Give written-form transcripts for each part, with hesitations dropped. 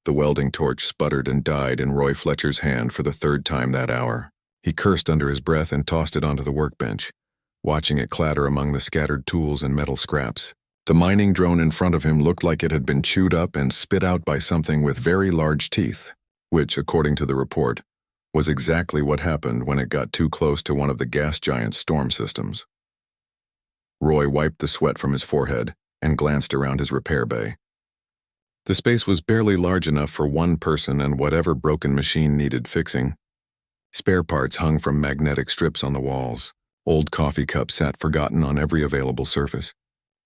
The welding torch sputtered and died in Roy Fletcher's hand for the third time that hour. He cursed under his breath and tossed it onto the workbench, watching it clatter among the scattered tools and metal scraps. The mining drone in front of him looked like it had been chewed up and spit out by something with very large teeth, which, according to the report, was exactly what happened when it got too close to one of the gas giant's storm systems. Roy wiped the sweat from his forehead and glanced around his repair bay. The space was barely large enough for one person and whatever broken machine needed fixing. Spare parts hung from magnetic strips on the walls. Old coffee cups sat forgotten on every available surface.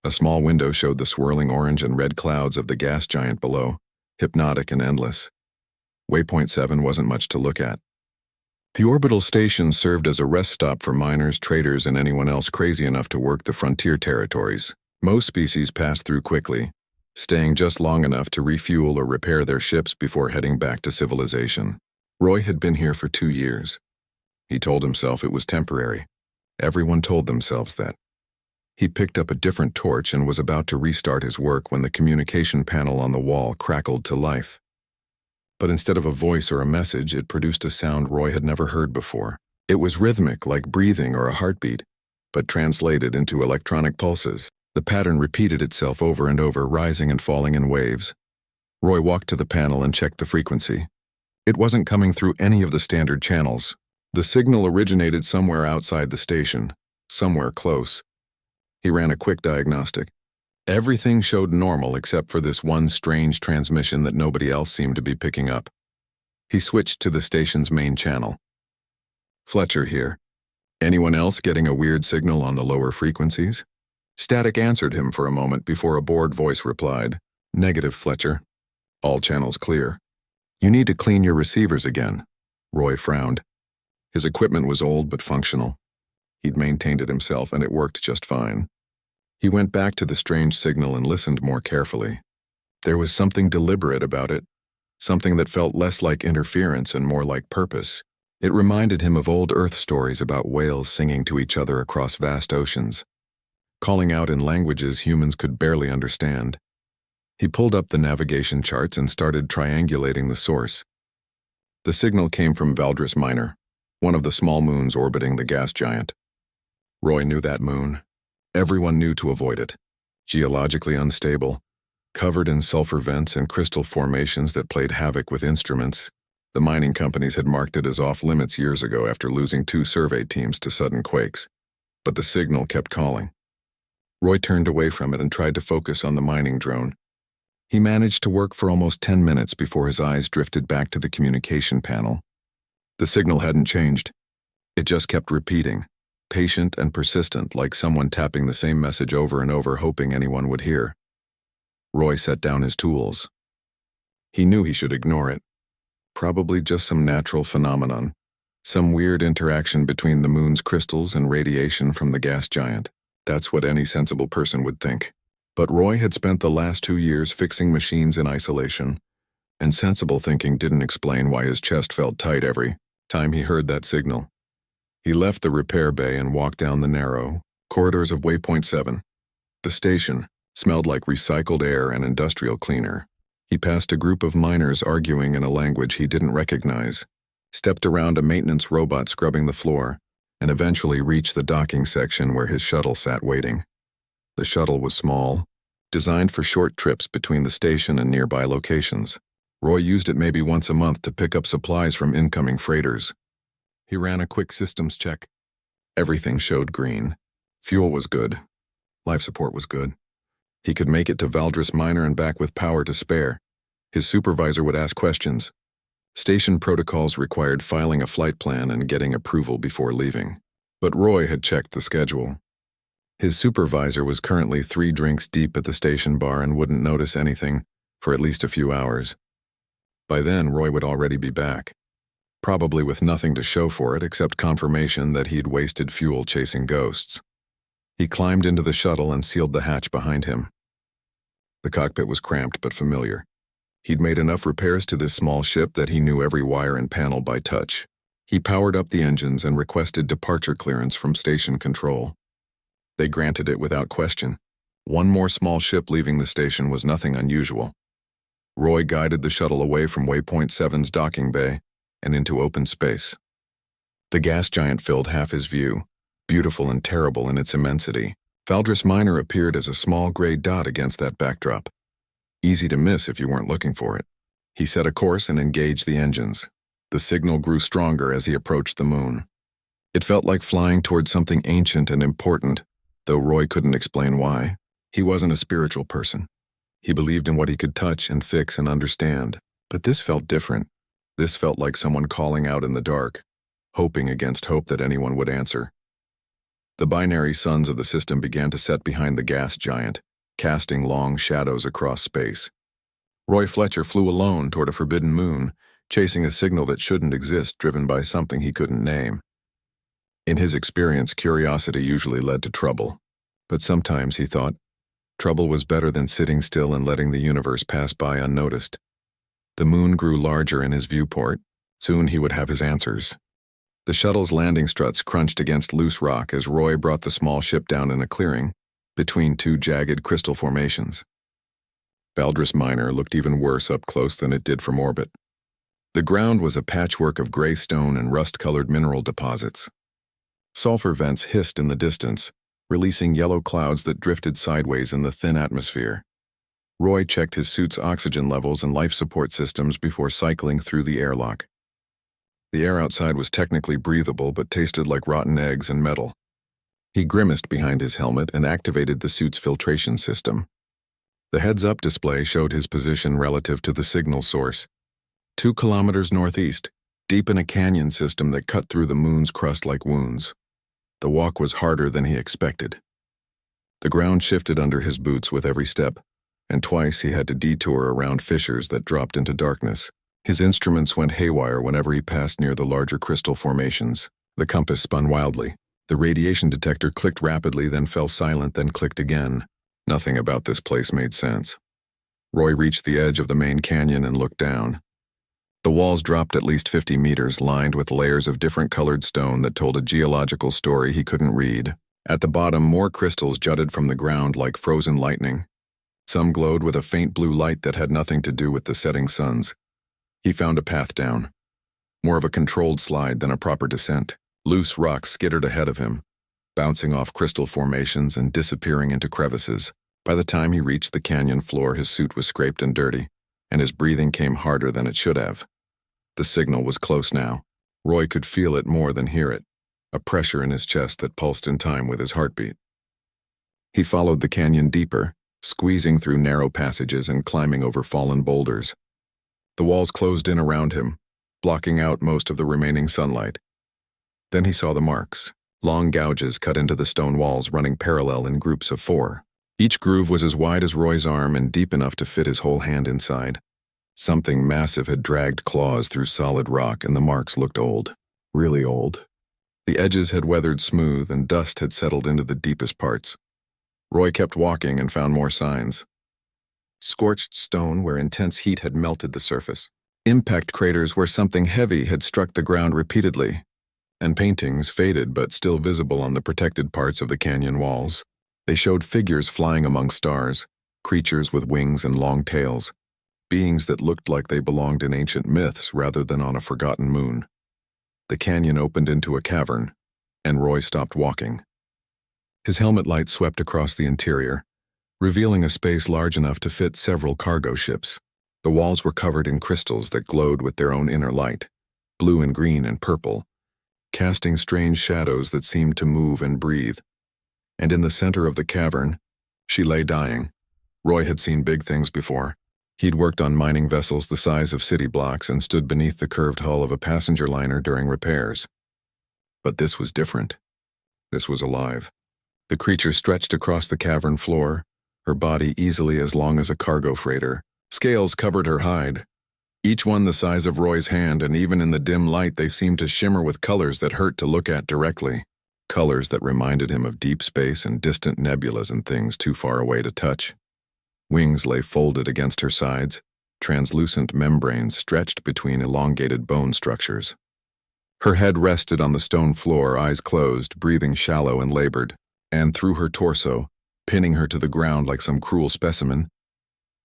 A small window showed the swirling orange and red clouds of the gas giant below, hypnotic and endless. Waypoint 7 wasn't much to look at. The orbital station served as a rest stop for miners, traders, and anyone else crazy enough to work the frontier territories. Most species passed through quickly, staying just long enough to refuel or repair their ships before heading back to civilization. Roy had been here for 2 years. He told himself it was temporary. Everyone told themselves that. He picked up a different torch and was about to restart his work when the communication panel on the wall crackled to life. But instead of a voice or a message, it produced a sound Roy had never heard before. It was rhythmic, like breathing or a heartbeat, but translated into electronic pulses. The pattern repeated itself over and over, rising and falling in waves. Roy walked to the panel and checked the frequency. It wasn't coming through any of the standard channels. The signal originated somewhere outside the station, somewhere close. He ran a quick diagnostic. Everything showed normal except for this one strange transmission that nobody else seemed to be picking up. He switched to the station's main channel. Fletcher here. Anyone else getting a weird signal on the lower frequencies? Static answered him for a moment before a bored voice replied, "Negative, Fletcher. All channels clear. You need to clean your receivers again." Roy frowned. His equipment was old but functional. He'd maintained it himself and it worked just fine. He went back to the strange signal and listened more carefully. There was something deliberate about it, something that felt less like interference and more like purpose. It reminded him of old Earth stories about whales singing to each other across vast oceans, calling out in languages humans could barely understand. He pulled up the navigation charts and started triangulating the source. The signal came from Valdris Minor, one of the small moons orbiting the gas giant. Roy knew that moon. Everyone knew to avoid it. Geologically unstable, covered in sulfur vents and crystal formations that played havoc with instruments, the mining companies had marked it as off-limits years ago after losing 2 survey teams to sudden quakes. But the signal kept calling. Roy turned away from it and tried to focus on the mining drone. He managed to work for almost 10 minutes before his eyes drifted back to the communication panel. The signal hadn't changed. It just kept repeating, patient and persistent, like someone tapping the same message over and over, hoping anyone would hear. Roy set down his tools. He knew he should ignore it. Probably just some natural phenomenon, some weird interaction between the moon's crystals and radiation from the gas giant. That's what any sensible person would think. But Roy had spent the last 2 years fixing machines in isolation, and sensible thinking didn't explain why his chest felt tight every time he heard that signal. He left the repair bay and walked down the narrow corridors of Waypoint 7. The station smelled like recycled air and industrial cleaner. He passed a group of miners arguing in a language he didn't recognize, stepped around a maintenance robot scrubbing the floor, and eventually reached the docking section where his shuttle sat waiting. The shuttle was small, designed for short trips between the station and nearby locations. Roy used it maybe once a month to pick up supplies from incoming freighters. He ran a quick systems check. Everything showed green. Fuel was good. Life support was good. He could make it to Valdris Minor and back with power to spare. His supervisor would ask questions. Station protocols required filing a flight plan and getting approval before leaving. But Roy had checked the schedule. His supervisor was currently 3 drinks deep at the station bar and wouldn't notice anything for at least a few hours. By then, Roy would already be back, probably with nothing to show for it except confirmation that he'd wasted fuel chasing ghosts. He climbed into the shuttle and sealed the hatch behind him. The cockpit was cramped but familiar. He'd made enough repairs to this small ship that he knew every wire and panel by touch. He powered up the engines and requested departure clearance from station control. They granted it without question. One more small ship leaving the station was nothing unusual. Roy guided the shuttle away from Waypoint 7's docking bay and into open space. The gas giant filled half his view, beautiful and terrible in its immensity. Valdris Minor appeared as a small gray dot against that backdrop. Easy to miss if you weren't looking for it. He set a course and engaged the engines. The signal grew stronger as he approached the moon. It felt like flying toward something ancient and important, though Roy couldn't explain why. He wasn't a spiritual person. He believed in what he could touch and fix and understand. But this felt different. This felt like someone calling out in the dark, hoping against hope that anyone would answer. The binary suns of the system began to set behind the gas giant, casting long shadows across space. Roy Fletcher flew alone toward a forbidden moon, chasing a signal that shouldn't exist, driven by something he couldn't name. In his experience, curiosity usually led to trouble. But sometimes, he thought, trouble was better than sitting still and letting the universe pass by unnoticed. The moon grew larger in his viewport. Soon he would have his answers. The shuttle's landing struts crunched against loose rock as Roy brought the small ship down in a clearing between two jagged crystal formations. Valdris Minor looked even worse up close than it did from orbit. The ground was a patchwork of gray stone and rust-colored mineral deposits. Sulfur vents hissed in the distance, releasing yellow clouds that drifted sideways in the thin atmosphere. Roy checked his suit's oxygen levels and life support systems before cycling through the airlock. The air outside was technically breathable but tasted like rotten eggs and metal. He grimaced behind his helmet and activated the suit's filtration system. The heads-up display showed his position relative to the signal source. 2 kilometers northeast, deep in a canyon system that cut through the moon's crust like wounds. The walk was harder than he expected. The ground shifted under his boots with every step, and twice he had to detour around fissures that dropped into darkness. His instruments went haywire whenever he passed near the larger crystal formations. The compass spun wildly. The radiation detector clicked rapidly, then fell silent, then clicked again. Nothing about this place made sense. Roy reached the edge of the main canyon and looked down. The walls dropped at least 50 meters, lined with layers of different colored stone that told a geological story he couldn't read. At the bottom, more crystals jutted from the ground like frozen lightning. Some glowed with a faint blue light that had nothing to do with the setting suns. He found a path down. More of a controlled slide than a proper descent. Loose rocks skittered ahead of him, bouncing off crystal formations and disappearing into crevices. By the time he reached the canyon floor, his suit was scraped and dirty, and his breathing came harder than it should have. The signal was close now. Roy could feel it more than hear it, a pressure in his chest that pulsed in time with his heartbeat. He followed the canyon deeper, squeezing through narrow passages and climbing over fallen boulders. The walls closed in around him, blocking out most of the remaining sunlight. Then he saw the marks, long gouges cut into the stone walls running parallel in groups of 4. Each groove was as wide as Roy's arm and deep enough to fit his whole hand inside. Something massive had dragged claws through solid rock, and the marks looked old, really old. The edges had weathered smooth and dust had settled into the deepest parts. Roy kept walking and found more signs. Scorched stone where intense heat had melted the surface. Impact craters where something heavy had struck the ground repeatedly. And paintings, faded but still visible on the protected parts of the canyon walls. They showed figures flying among stars, creatures with wings and long tails, beings that looked like they belonged in ancient myths rather than on a forgotten moon. The canyon opened into a cavern, and Roy stopped walking. His helmet light swept across the interior, revealing a space large enough to fit several cargo ships. The walls were covered in crystals that glowed with their own inner light, blue and green and purple, casting strange shadows that seemed to move and breathe. And in the center of the cavern, she lay dying. Roy had seen big things before. He'd worked on mining vessels the size of city blocks and stood beneath the curved hull of a passenger liner during repairs. But this was different. This was alive. The creature stretched across the cavern floor, her body easily as long as a cargo freighter. Scales covered her hide, each one the size of Roy's hand, and even in the dim light they seemed to shimmer with colors that hurt to look at directly. Colors that reminded him of deep space and distant nebulas and things too far away to touch. Wings lay folded against her sides, translucent membranes stretched between elongated bone structures. Her head rested on the stone floor, eyes closed, breathing shallow and labored, and through her torso, pinning her to the ground like some cruel specimen,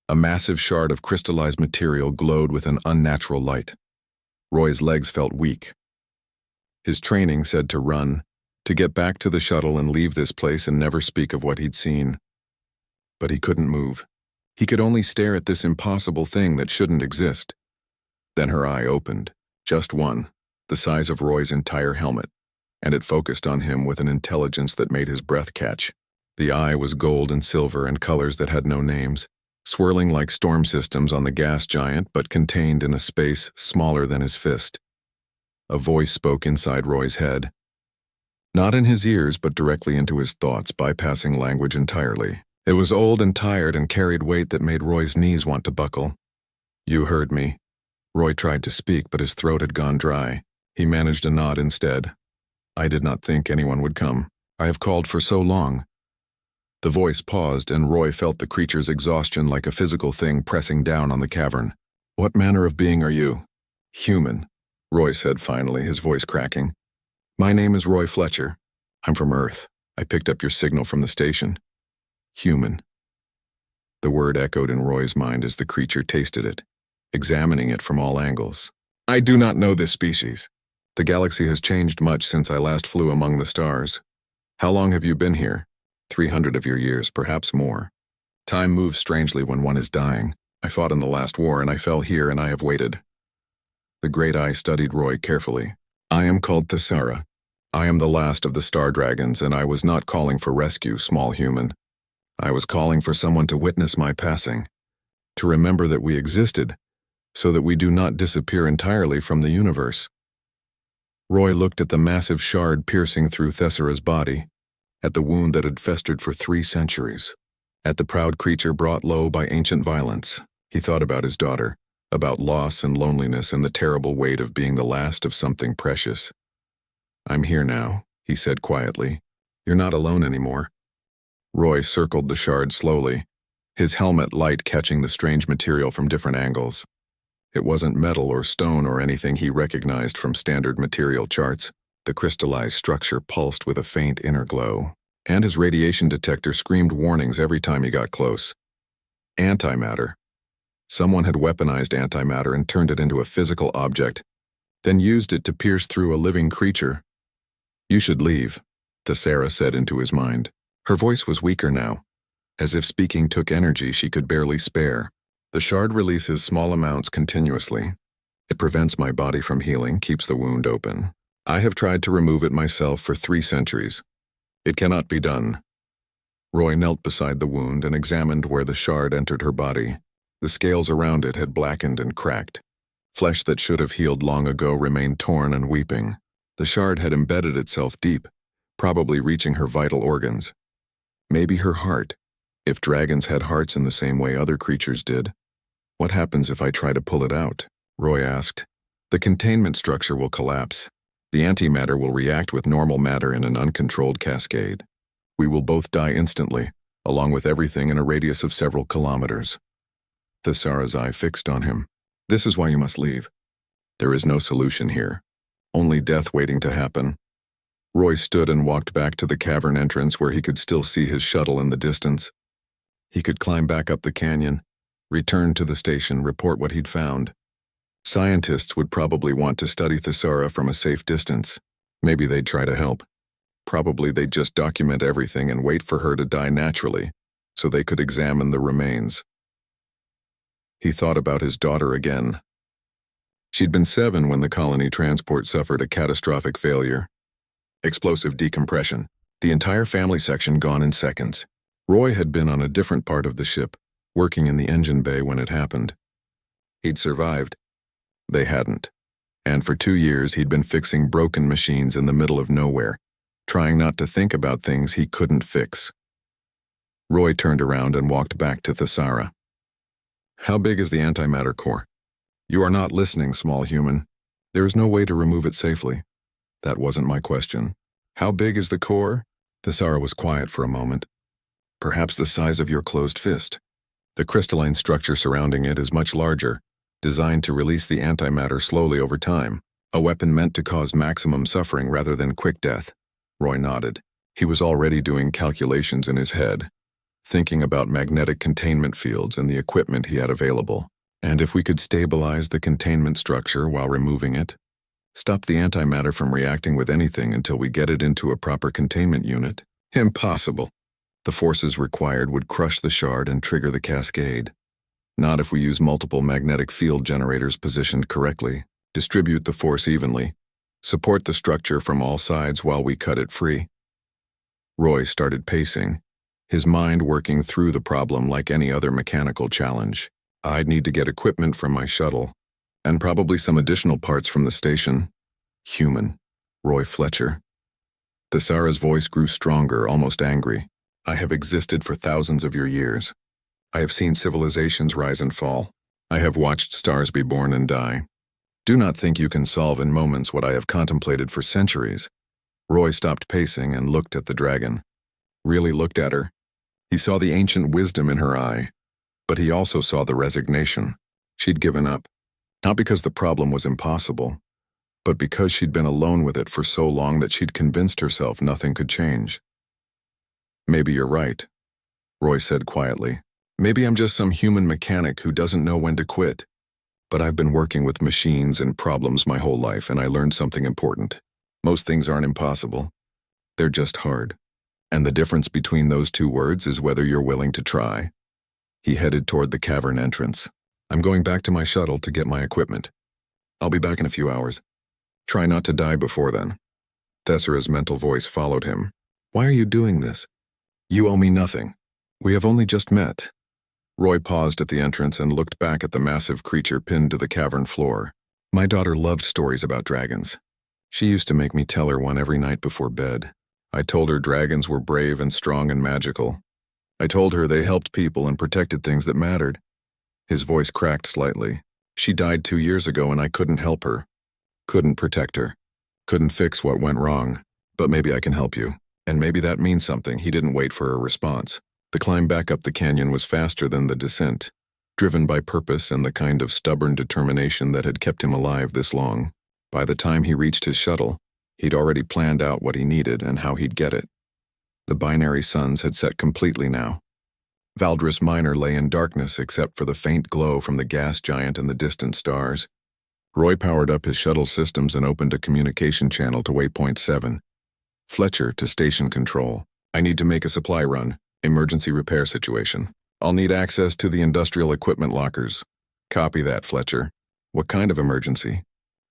A massive shard of crystallized material glowed with an unnatural light. Roy's legs felt weak. His training said to run, to get back to the shuttle and leave this place and never speak of what he'd seen. But he couldn't move. He could only stare at this impossible thing that shouldn't exist. Then her eye opened, just one, the size of Roy's entire helmet, and it focused on him with an intelligence that made his breath catch. The eye was gold and silver and colors that had no names, swirling like storm systems on the gas giant but contained in a space smaller than his fist. A voice spoke inside Roy's head. Not in his ears, but directly into his thoughts, bypassing language entirely. It was old and tired and carried weight that made Roy's knees want to buckle. "You heard me." Roy tried to speak, but his throat had gone dry. He managed a nod instead. "I did not think anyone would come. I have called for so long." The voice paused, and Roy felt the creature's exhaustion like a physical thing pressing down on the cavern. "What manner of being are you?" "Human," Roy said finally, his voice cracking. "My name is Roy Fletcher. I'm from Earth. I picked up your signal from the station." "Human." The word echoed in Roy's mind as the creature tasted it, examining it from all angles. "I do not know this species. The galaxy has changed much since I last flew among the stars. How long have you been here? 300 of your years, perhaps more. Time moves strangely when one is dying. I fought in the last war and I fell here and I have waited." The great eye studied Roy carefully. "I am called Thesara. I am the last of the star dragons, and I was not calling for rescue, small human. I was calling for someone to witness my passing, to remember that we existed, so that we do not disappear entirely from the universe." Roy looked at the massive shard piercing through Thesara's body, at the wound that had festered for 3 centuries, at the proud creature brought low by ancient violence. He thought about his daughter, about loss and loneliness and the terrible weight of being the last of something precious. "I'm here now," he said quietly. "You're not alone anymore." Roy circled the shard slowly, his helmet light catching the strange material from different angles. It wasn't metal or stone or anything he recognized from standard material charts. The crystallized structure pulsed with a faint inner glow, and his radiation detector screamed warnings every time he got close. Antimatter. Someone had weaponized antimatter and turned it into a physical object, then used it to pierce through a living creature. "You should leave," Thesara said into his mind. Her voice was weaker now, as if speaking took energy she could barely spare. "The shard releases small amounts continuously. It prevents my body from healing, keeps the wound open. I have tried to remove it myself for 3 centuries. It cannot be done." Roy knelt beside the wound and examined where the shard entered her body. The scales around it had blackened and cracked. Flesh that should have healed long ago remained torn and weeping. The shard had embedded itself deep, probably reaching her vital organs. Maybe her heart, if dragons had hearts in the same way other creatures did. "What happens if I try to pull it out?" Roy asked. "The containment structure will collapse. The antimatter will react with normal matter in an uncontrolled cascade. We will both die instantly, along with everything in a radius of several kilometers." Thesara's eye fixed on him. "This is why you must leave. There is no solution here. Only death waiting to happen." Roy stood and walked back to the cavern entrance where he could still see his shuttle in the distance. He could climb back up the canyon, return to the station, report what he'd found. Scientists would probably want to study Thesara from a safe distance. Maybe they'd try to help. Probably they'd just document everything and wait for her to die naturally, so they could examine the remains. He thought about his daughter again. She'd been 7 when the colony transport suffered a catastrophic failure. Explosive decompression. The entire family section gone in seconds. Roy had been on a different part of the ship, working in the engine bay when it happened. He'd survived. They hadn't. And for 2 years he'd been fixing broken machines in the middle of nowhere, trying not to think about things he couldn't fix. Roy turned around and walked back to Thesara. "How big is the antimatter core?" "You are not listening, small human. There is no way to remove it safely." "That wasn't my question." "How big is the core?" Thesara was quiet for a moment. "Perhaps the size of your closed fist. The crystalline structure surrounding it is much larger, designed to release the antimatter slowly over time, a weapon meant to cause maximum suffering rather than quick death." Roy nodded. He was already doing calculations in his head. thinking about magnetic containment fields and the equipment he had available. And if we could stabilize the containment structure while removing it, stop the antimatter from reacting with anything until we get it into a proper containment unit? Impossible. The forces required would crush the shard and trigger the cascade. Not if we use multiple magnetic field generators positioned correctly, distribute the force evenly, support the structure from all sides while we cut it free. Roy started pacing, his mind working through the problem like any other mechanical challenge. I'd need to get equipment from my shuttle, and probably some additional parts from the station. Human. Roy Fletcher. Thesara's voice grew stronger, almost angry. I have existed for thousands of your years. I have seen civilizations rise and fall. I have watched stars be born and die. Do not think you can solve in moments what I have contemplated for centuries. Roy stopped pacing and looked at the dragon. Really looked at her. He saw the ancient wisdom in her eye, but he also saw the resignation. She'd given up, not because the problem was impossible, but because she'd been alone with it for so long that she'd convinced herself nothing could change. Maybe you're right, Roy said quietly. Maybe I'm just some human mechanic who doesn't know when to quit. But I've been working with machines and problems my whole life, and I learned something important. Most things aren't impossible. They're just hard. And the difference between those two words is whether you're willing to try. He headed toward the cavern entrance. I'm going back to my shuttle to get my equipment. I'll be back in a few hours. Try not to die before then. Thesara's mental voice followed him. Why are you doing this? You owe me nothing. We have only just met. Roy paused at the entrance and looked back at the massive creature pinned to the cavern floor. My daughter loved stories about dragons. She used to make me tell her one every night before bed. I told her dragons were brave and strong and magical. I told her they helped people and protected things that mattered. His voice cracked slightly. She died 2 years ago and I couldn't help her. Couldn't protect her. Couldn't fix what went wrong. But maybe I can help you. And maybe that means something. He didn't wait for a response. The climb back up the canyon was faster than the descent, driven by purpose and the kind of stubborn determination that had kept him alive this long. By the time he reached his shuttle, he'd already planned out what he needed and how he'd get it. The binary suns had set completely now. Valdris Minor lay in darkness except for the faint glow from the gas giant and the distant stars. Roy powered up his shuttle systems and opened a communication channel to Waypoint 7. Fletcher to Station Control. I need to make a supply run. Emergency repair situation. I'll need access to the industrial equipment lockers. Copy that, Fletcher. What kind of emergency?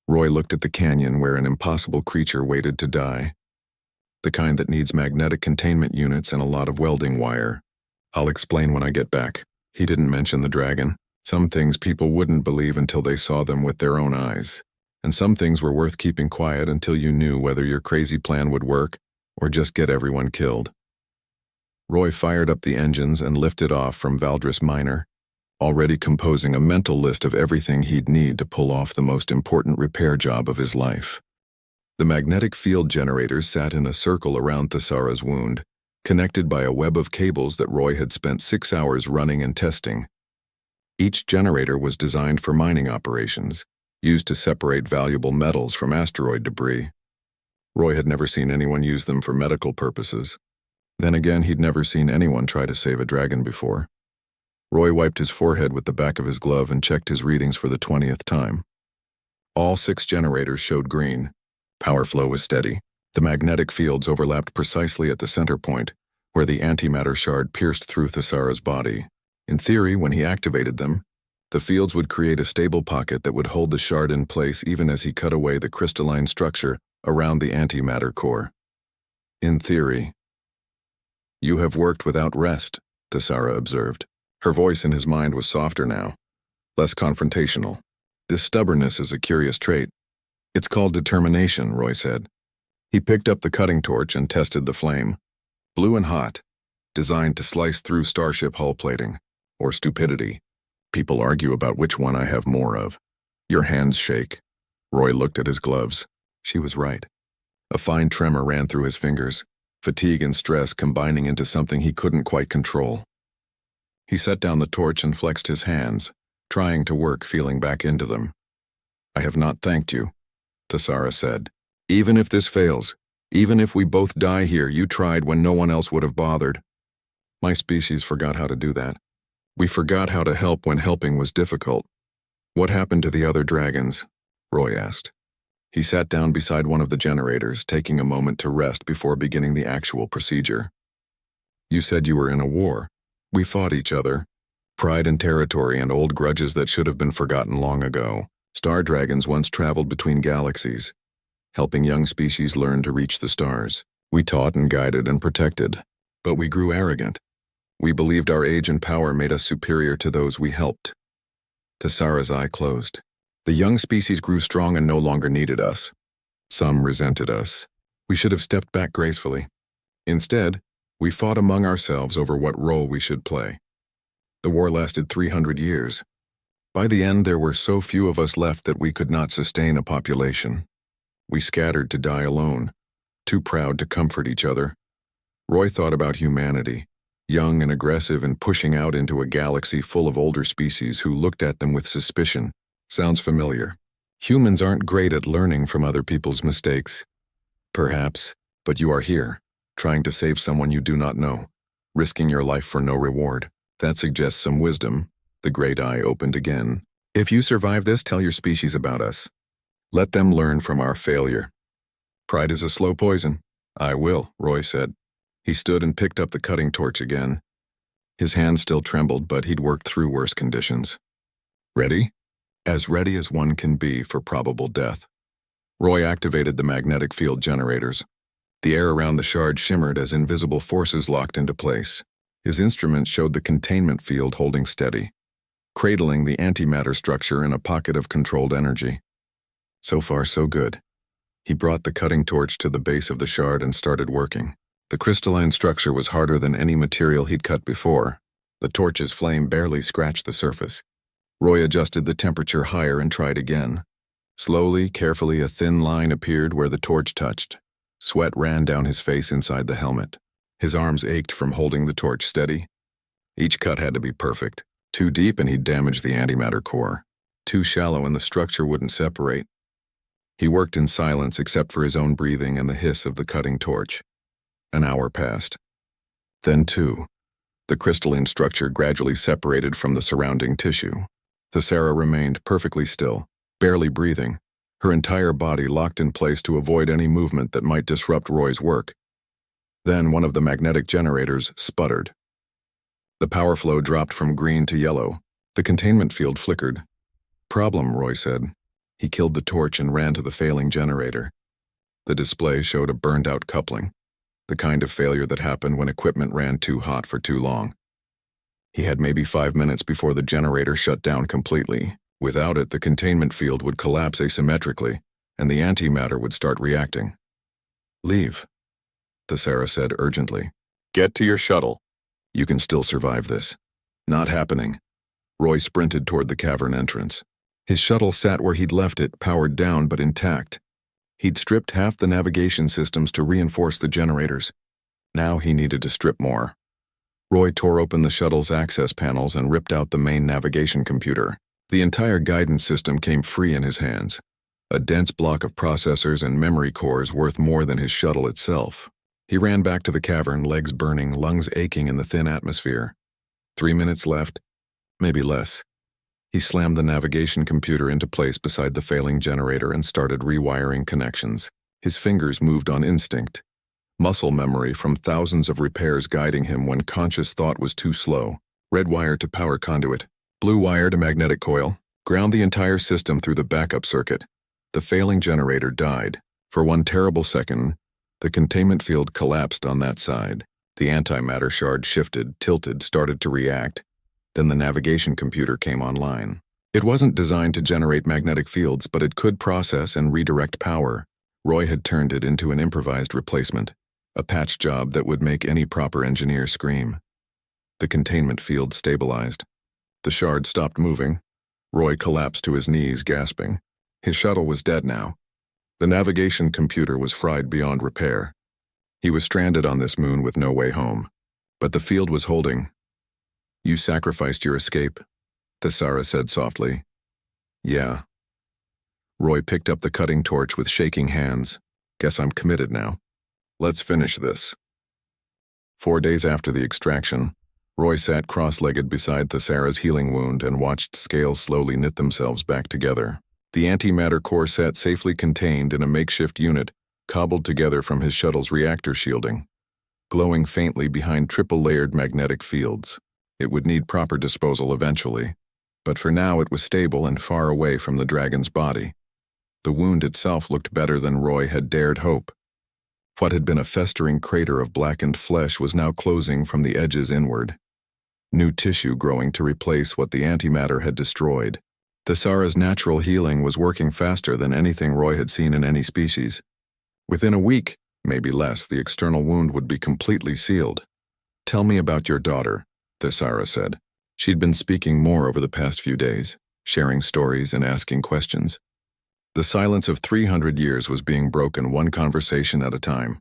Roy looked at the canyon where an impossible creature waited to die. The kind that needs magnetic containment units and a lot of welding wire. I'll explain when I get back. He didn't mention the dragon. Some things people wouldn't believe until they saw them with their own eyes. And some things were worth keeping quiet until you knew whether your crazy plan would work or just get everyone killed. Roy fired up the engines and lifted off from Valdris Minor, already composing a mental list of everything he'd need to pull off the most important repair job of his life. The magnetic field generators sat in a circle around Thesara's wound, connected by a web of cables that Roy had spent 6 hours running and testing. Each generator was designed for mining operations, used to separate valuable metals from asteroid debris. Roy had never seen anyone use them for medical purposes. Then again, he'd never seen anyone try to save a dragon before. Roy wiped his forehead with the back of his glove and checked his readings for the 20th time. All 6 generators showed green. Power flow was steady. The magnetic fields overlapped precisely at the center point, where the antimatter shard pierced through Thesara's body. In theory, when he activated them, the fields would create a stable pocket that would hold the shard in place even as he cut away the crystalline structure around the antimatter core. In theory. You have worked without rest, Thesara observed. Her voice in his mind was softer now, less confrontational. This stubbornness is a curious trait. It's called determination, Roy said. He picked up the cutting torch and tested the flame. Blue and hot, designed to slice through starship hull plating, or stupidity. People argue about which one I have more of. Your hands shake. Roy looked at his gloves. She was right. A fine tremor ran through his fingers, fatigue and stress combining into something he couldn't quite control. He set down the torch and flexed his hands, trying to work feeling back into them. I have not thanked you, Thesara said. Even if this fails, even if we both die here, you tried when no one else would have bothered. My species forgot how to do that. We forgot how to help when helping was difficult. What happened to the other dragons? Roy asked. He sat down beside one of the generators, taking a moment to rest before beginning the actual procedure. You said you were in a war. We fought each other. Pride and territory and old grudges that should have been forgotten long ago. Star dragons once traveled between galaxies, helping young species learn to reach the stars. We taught and guided and protected, but we grew arrogant. We believed our age and power made us superior to those we helped. Tessara's eye closed. The young species grew strong and no longer needed us. Some resented us. We should have stepped back gracefully. Instead, we fought among ourselves over what role we should play. The war lasted 300 years. By the end, there were so few of us left that we could not sustain a population. We scattered to die alone, too proud to comfort each other. Roy thought about humanity, young and aggressive and pushing out into a galaxy full of older species who looked at them with suspicion. Sounds familiar. Humans aren't great at learning from other people's mistakes. Perhaps, but you are here, trying to save someone you do not know, risking your life for no reward. That suggests some wisdom. The great eye opened again. If you survive this, tell your species about us. Let them learn from our failure. Pride is a slow poison. I will, Roy said. He stood and picked up the cutting torch again. His hand still trembled, but he'd worked through worse conditions. Ready? As ready as one can be for probable death. Roy activated the magnetic field generators. The air around the shard shimmered as invisible forces locked into place. His instrument showed the containment field holding steady, cradling the antimatter structure in a pocket of controlled energy. So far, so good. He brought the cutting torch to the base of the shard and started working. The crystalline structure was harder than any material he'd cut before. The torch's flame barely scratched the surface. Roy adjusted the temperature higher and tried again. Slowly, carefully, a thin line appeared where the torch touched. Sweat ran down his face inside the helmet. His arms ached from holding the torch steady. Each cut had to be perfect. Too deep and he'd damage the antimatter core. Too shallow and the structure wouldn't separate. He worked in silence except for his own breathing and the hiss of the cutting torch. An hour passed. Then 2. The crystalline structure gradually separated from the surrounding tissue. Tessara remained perfectly still, barely breathing, her entire body locked in place to avoid any movement that might disrupt Roy's work. Then one of the magnetic generators sputtered. The power flow dropped from green to yellow. The containment field flickered. Problem, Roy said. He killed the torch and ran to the failing generator. The display showed a burned-out coupling, the kind of failure that happened when equipment ran too hot for too long. He had maybe 5 minutes before the generator shut down completely. Without it, the containment field would collapse asymmetrically, and the antimatter would start reacting. Leave, Tessara said urgently. Get to your shuttle. You can still survive this. Not happening. Roy sprinted toward the cavern entrance. His shuttle sat where he'd left it, powered down but intact. He'd stripped half the navigation systems to reinforce the generators. Now he needed to strip more. Roy tore open the shuttle's access panels and ripped out the main navigation computer. The entire guidance system came free in his hands, a dense block of processors and memory cores worth more than his shuttle itself. He ran back to the cavern, legs burning, lungs aching in the thin atmosphere. 3 minutes left, maybe less. He slammed the navigation computer into place beside the failing generator and started rewiring connections. His fingers moved on instinct, muscle memory from thousands of repairs guiding him when conscious thought was too slow. Red wire to power conduit, blue wire to magnetic coil, ground the entire system through the backup circuit. The failing generator died. For one terrible second, the containment field collapsed on that side. The antimatter shard shifted, tilted, started to react. Then the navigation computer came online. It wasn't designed to generate magnetic fields, but it could process and redirect power. Roy had turned it into an improvised replacement, a patch job that would make any proper engineer scream. The containment field stabilized. The shard stopped moving. Roy collapsed to his knees, gasping. His shuttle was dead now. The navigation computer was fried beyond repair. He was stranded on this moon with no way home. But the field was holding. You sacrificed your escape, Tessara said softly. Yeah. Roy picked up the cutting torch with shaking hands. Guess I'm committed now. Let's finish this. 4 days after the extraction, Roy sat cross-legged beside Thessara's healing wound and watched scales slowly knit themselves back together. The antimatter core sat safely contained in a makeshift unit cobbled together from his shuttle's reactor shielding, glowing faintly behind triple-layered magnetic fields. It would need proper disposal eventually, but for now it was stable and far away from the dragon's body. The wound itself looked better than Roy had dared hope. What had been a festering crater of blackened flesh was now closing from the edges inward, new tissue growing to replace what the antimatter had destroyed. Thessara's natural healing was working faster than anything Roy had seen in any species. Within a week, maybe less, the external wound would be completely sealed. "Tell me about your daughter," Thessara said. She'd been speaking more over the past few days, sharing stories and asking questions. The silence of 300 years was being broken one conversation at a time.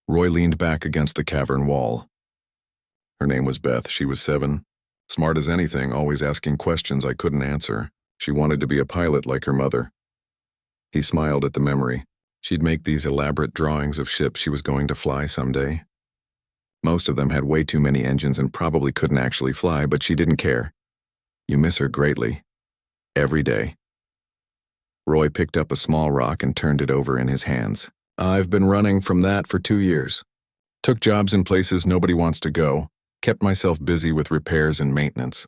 Roy leaned back against the cavern wall. Her name was Beth. She was 7. Smart as anything, always asking questions I couldn't answer. She wanted to be a pilot like her mother. He smiled at the memory. She'd make these elaborate drawings of ships she was going to fly someday. Most of them had way too many engines and probably couldn't actually fly, but she didn't care. You miss her greatly. Every day. Roy picked up a small rock and turned it over in his hands. I've been running from that for 2 years. Took jobs in places nobody wants to go, kept myself busy with repairs and maintenance.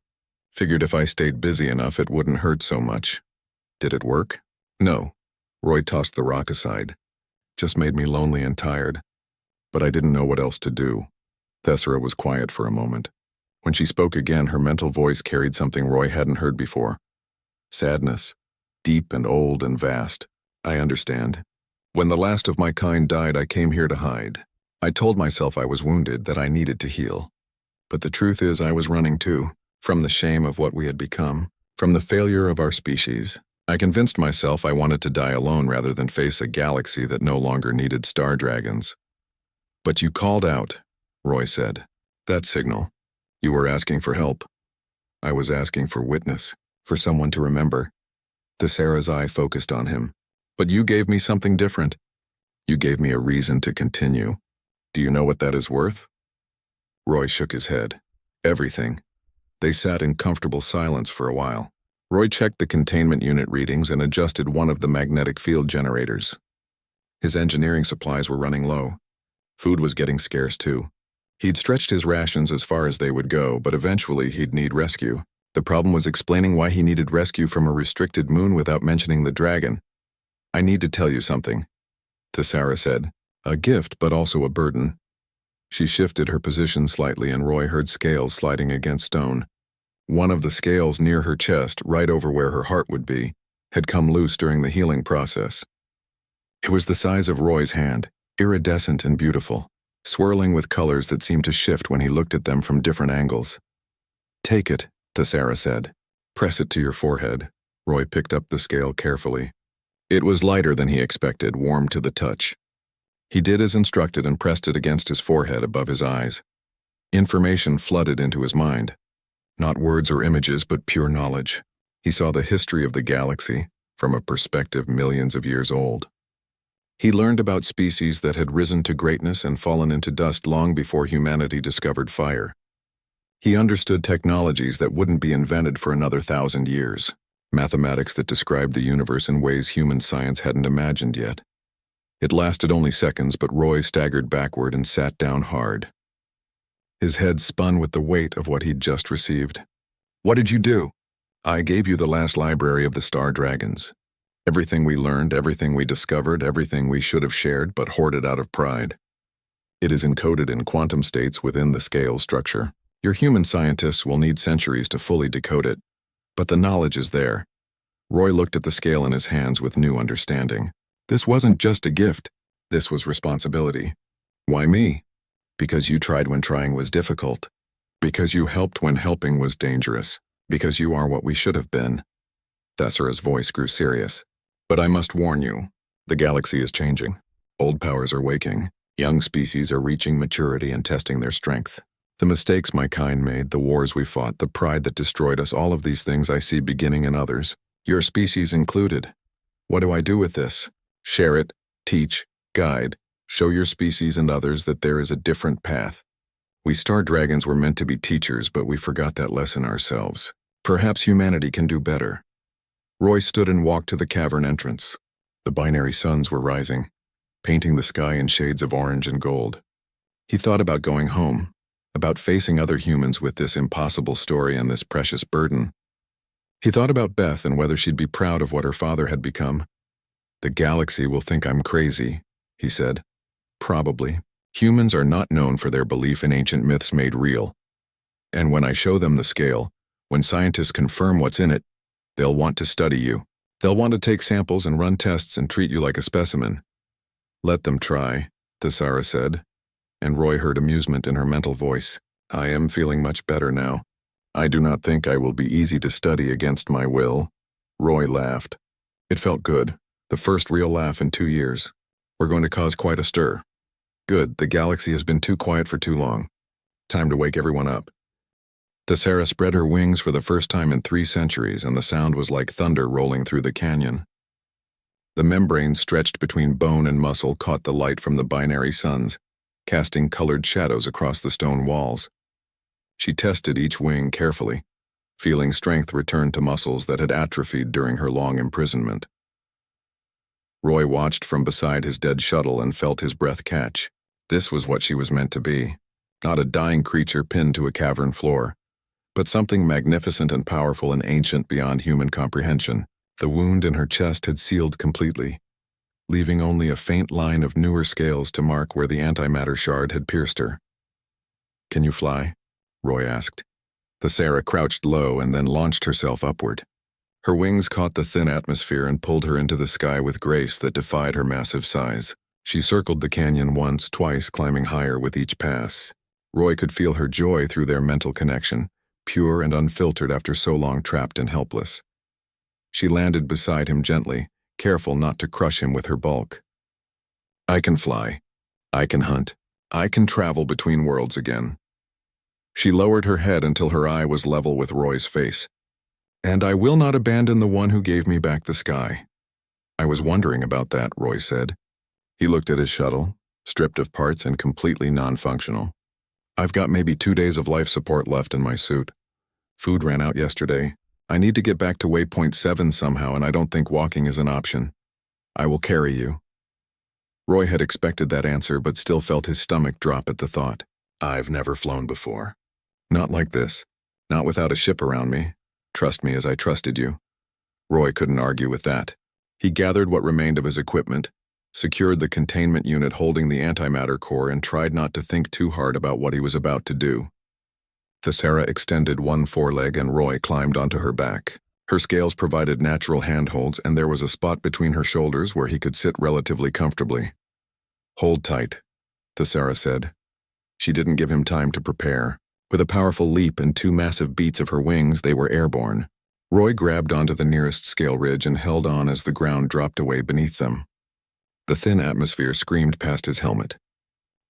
Figured if I stayed busy enough it wouldn't hurt so much. Did it work? No. Roy tossed the rock aside. Just made me lonely and tired. But I didn't know what else to do. Thessara was quiet for a moment. When she spoke again, her mental voice carried something Roy hadn't heard before. Sadness. Deep and old and vast. I understand. When the last of my kind died, I came here to hide. I told myself I was wounded, that I needed to heal. But the truth is I was running too, from the shame of what we had become, from the failure of our species. I convinced myself I wanted to die alone rather than face a galaxy that no longer needed star dragons. But you called out, Roy said. That signal. You were asking for help. I was asking for witness, for someone to remember. Thessara's eye focused on him. But you gave me something different. You gave me a reason to continue. Do you know what that is worth? Roy shook his head. Everything. They sat in comfortable silence for a while. Roy checked the containment unit readings and adjusted one of the magnetic field generators. His engineering supplies were running low. Food was getting scarce too. He'd stretched his rations as far as they would go, but eventually he'd need rescue. The problem was explaining why he needed rescue from a restricted moon without mentioning the dragon. I need to tell you something, Thessara said. A gift, but also a burden. She shifted her position slightly and Roy heard scales sliding against stone. One of the scales near her chest, right over where her heart would be, had come loose during the healing process. It was the size of Roy's hand, iridescent and beautiful, swirling with colors that seemed to shift when he looked at them from different angles. Take it, Thessara said. Press it to your forehead. Roy picked up the scale carefully. It was lighter than he expected, warm to the touch. He did as instructed and pressed it against his forehead above his eyes. Information flooded into his mind. Not words or images, but pure knowledge. He saw the history of the galaxy from a perspective millions of years old. He learned about species that had risen to greatness and fallen into dust long before humanity discovered fire. He understood technologies that wouldn't be invented for another 1,000 years, mathematics that described the universe in ways human science hadn't imagined yet. It lasted only seconds, but Roy staggered backward and sat down hard. His head spun with the weight of what he'd just received. What did you do? I gave you the last library of the Star Dragons. Everything we learned, everything we discovered, everything we should have shared but hoarded out of pride. It is encoded in quantum states within the scale structure. Your human scientists will need centuries to fully decode it, but the knowledge is there. Roy looked at the scale in his hands with new understanding. This wasn't just a gift. This was responsibility. Why me? Because you tried when trying was difficult. Because you helped when helping was dangerous. Because you are what we should have been. Thessara's voice grew serious. But I must warn you, the galaxy is changing. Old powers are waking. Young species are reaching maturity and testing their strength. The mistakes my kind made, the wars we fought, the pride that destroyed us, all of these things I see beginning in others. Your species included. What do I do with this? Share it, teach, guide, show your species and others that there is a different path. We star dragons were meant to be teachers, but we forgot that lesson ourselves. Perhaps humanity can do better. Roy stood and walked to the cavern entrance. The binary suns were rising, painting the sky in shades of orange and gold. He thought about going home, about facing other humans with this impossible story and this precious burden. He thought about Beth and whether she'd be proud of what her father had become. "The galaxy will think I'm crazy," he said. "Probably. Humans are not known for their belief in ancient myths made real. And when I show them the scale, when scientists confirm what's in it, they'll want to study you. They'll want to take samples and run tests and treat you like a specimen." "Let them try," Thesara said, and Roy heard amusement in her mental voice. "I am feeling much better now. I do not think I will be easy to study against my will." Roy laughed. It felt good, the first real laugh in 2 years. "We're going to cause quite a stir." "Good, the galaxy has been too quiet for too long. Time to wake everyone up." Thesara spread her wings for the first time in 3 centuries, and the sound was like thunder rolling through the canyon. The membrane stretched between bone and muscle caught the light from the binary suns, casting colored shadows across the stone walls. She tested each wing carefully, feeling strength return to muscles that had atrophied during her long imprisonment. Roy watched from beside his dead shuttle and felt his breath catch. This was what she was meant to be, not a dying creature pinned to a cavern floor, but something magnificent and powerful and ancient beyond human comprehension. The wound in her chest had sealed completely, leaving only a faint line of newer scales to mark where the antimatter shard had pierced her. "Can you fly?" Roy asked. Thesara crouched low and then launched herself upward. Her wings caught the thin atmosphere and pulled her into the sky with grace that defied her massive size. She circled the canyon once, twice, climbing higher with each pass. Roy could feel her joy through their mental connection, pure and unfiltered after so long trapped and helpless. She landed beside him gently, careful not to crush him with her bulk. "I can fly. I can hunt. I can travel between worlds again." She lowered her head until her eye was level with Roy's face. "And I will not abandon the one who gave me back the sky." "I was wondering about that," Roy said. He looked at his shuttle, stripped of parts and completely non-functional. "I've got maybe 2 days of life support left in my suit. Food ran out yesterday. I need to get back to waypoint 7 somehow, and I don't think walking is an option. I will carry you." Roy had expected that answer, but still felt his stomach drop at the thought. "I've never flown before. Not like this. Not without a ship around me. Trust me as I trusted you." Roy couldn't argue with that. He gathered what remained of his equipment, secured the containment unit holding the antimatter core, and tried not to think too hard about what he was about to do. Thesara extended one foreleg and Roy climbed onto her back. Her scales provided natural handholds, and there was a spot between her shoulders where he could sit relatively comfortably. "Hold tight," Thesara said. She didn't give him time to prepare. With a powerful leap and 2 massive beats of her wings, they were airborne. Roy grabbed onto the nearest scale ridge and held on as the ground dropped away beneath them. The thin atmosphere screamed past his helmet.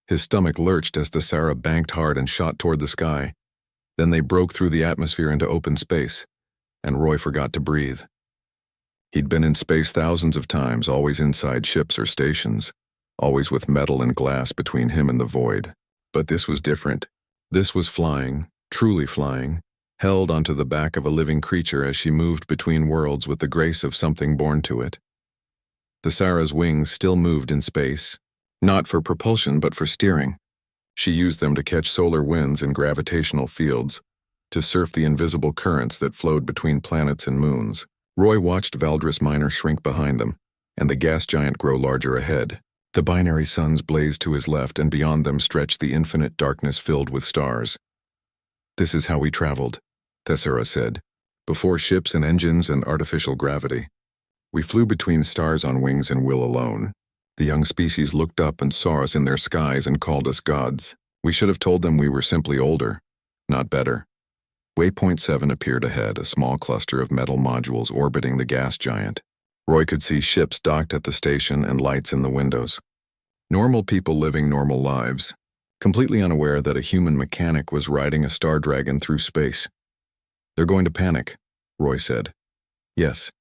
His stomach lurched as Thesara banked hard and shot toward the sky. Then they broke through the atmosphere into open space, and Roy forgot to breathe. He'd been in space thousands of times, always inside ships or stations, always with metal and glass between him and the void. But this was different. This was flying, truly flying, held onto the back of a living creature as she moved between worlds with the grace of something born to it. Thesara's wings still moved in space, not for propulsion but for steering. She used them to catch solar winds and gravitational fields, to surf the invisible currents that flowed between planets and moons. Roy watched Valdris Minor shrink behind them, and the gas giant grow larger ahead. The binary suns blazed to his left, and beyond them stretched the infinite darkness filled with stars. "This is how we traveled," Thesara said, "before ships and engines and artificial gravity. We flew between stars on wings and will alone. The young species looked up and saw us in their skies and called us gods. We should have told them we were simply older, not better." Waypoint 7 appeared ahead, a small cluster of metal modules orbiting the gas giant. Roy could see ships docked at the station and lights in the windows. Normal people living normal lives, completely unaware that a human mechanic was riding a star dragon through space. "They're going to panic," Roy said. "Yes.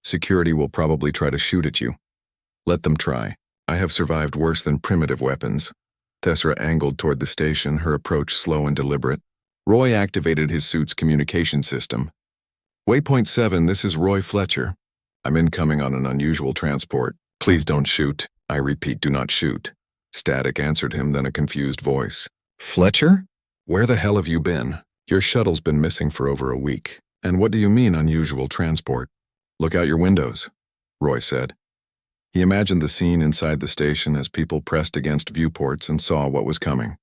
Security will probably try to shoot at you. Let them try. I have survived worse than primitive weapons. Thesra angled toward the station, her approach slow and deliberate. Roy activated his suit's communication system. Waypoint 7, this is Roy Fletcher. I'm incoming on an unusual transport. Please don't shoot. I repeat, do not shoot. Static answered him, then a confused voice. Fletcher? Where the hell have you been? Your shuttle's been missing for over a week. And what do you mean, unusual transport? Look out your windows, Roy said. He imagined the scene inside the station as people pressed against viewports and saw what was coming.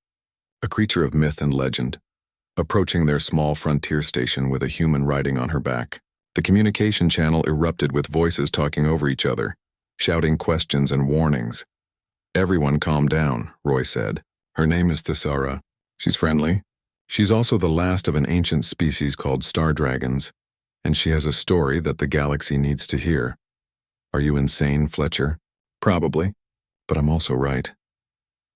A creature of myth and legend, approaching their small frontier station with a human riding on her back. The communication channel erupted with voices talking over each other, shouting questions and warnings. Everyone calm down, Roy said. Her name is Thesra. She's friendly. She's also the last of an ancient species called star dragons, and she has a story that the galaxy needs to hear. Are you insane, Fletcher? Probably, but I'm also right.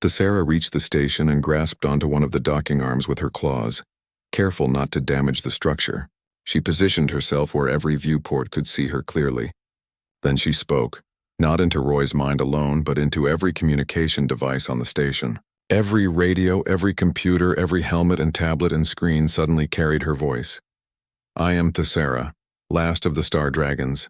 Thesra reached the station and grasped onto one of the docking arms with her claws, careful not to damage the structure. She positioned herself where every viewport could see her clearly. Then she spoke, not into Roy's mind alone, but into every communication device on the station. Every radio, every computer, every helmet and tablet and screen suddenly carried her voice. I am Thesra, last of the star dragons.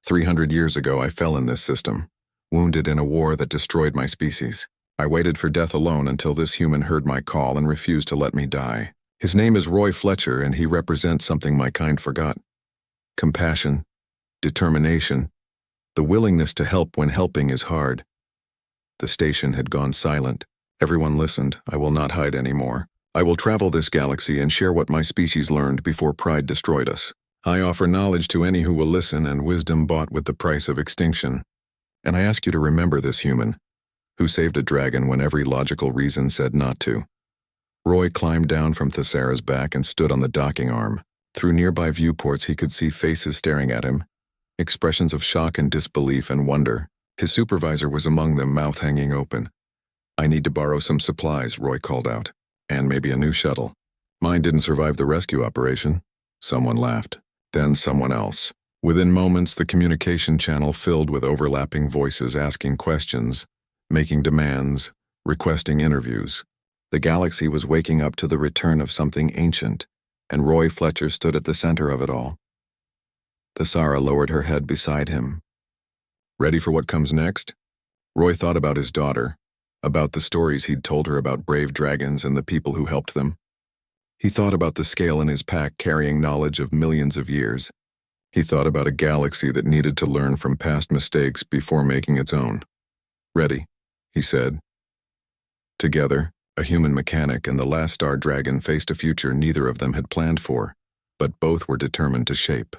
300 years ago I fell in this system, wounded in a war that destroyed my species. I waited for death alone until this human heard my call and refused to let me die. His name is Roy Fletcher, and he represents something my kind forgot. Compassion, determination, the willingness to help when helping is hard. The station had gone silent. Everyone listened. I will not hide anymore. I will travel this galaxy and share what my species learned before pride destroyed us. I offer knowledge to any who will listen and wisdom bought with the price of extinction. And I ask you to remember this human, who saved a dragon when every logical reason said not to. Roy climbed down from Thesra's back and stood on the docking arm. Through nearby viewports he could see faces staring at him, expressions of shock and disbelief and wonder. His supervisor was among them, mouth hanging open. I need to borrow some supplies, Roy called out, and maybe a new shuttle. Mine didn't survive the rescue operation. Someone laughed. Then someone else. Within moments, the communication channel filled with overlapping voices asking questions, making demands, requesting interviews. The galaxy was waking up to the return of something ancient, and Roy Fletcher stood at the center of it all. Thesra lowered her head beside him. Ready for what comes next? Roy thought about his daughter, about the stories he'd told her about brave dragons and the people who helped them. He thought about the scale in his pack carrying knowledge of millions of years. He thought about a galaxy that needed to learn from past mistakes before making its own. Ready, he said. Together, a human mechanic and the last star dragon faced a future neither of them had planned for, but both were determined to shape.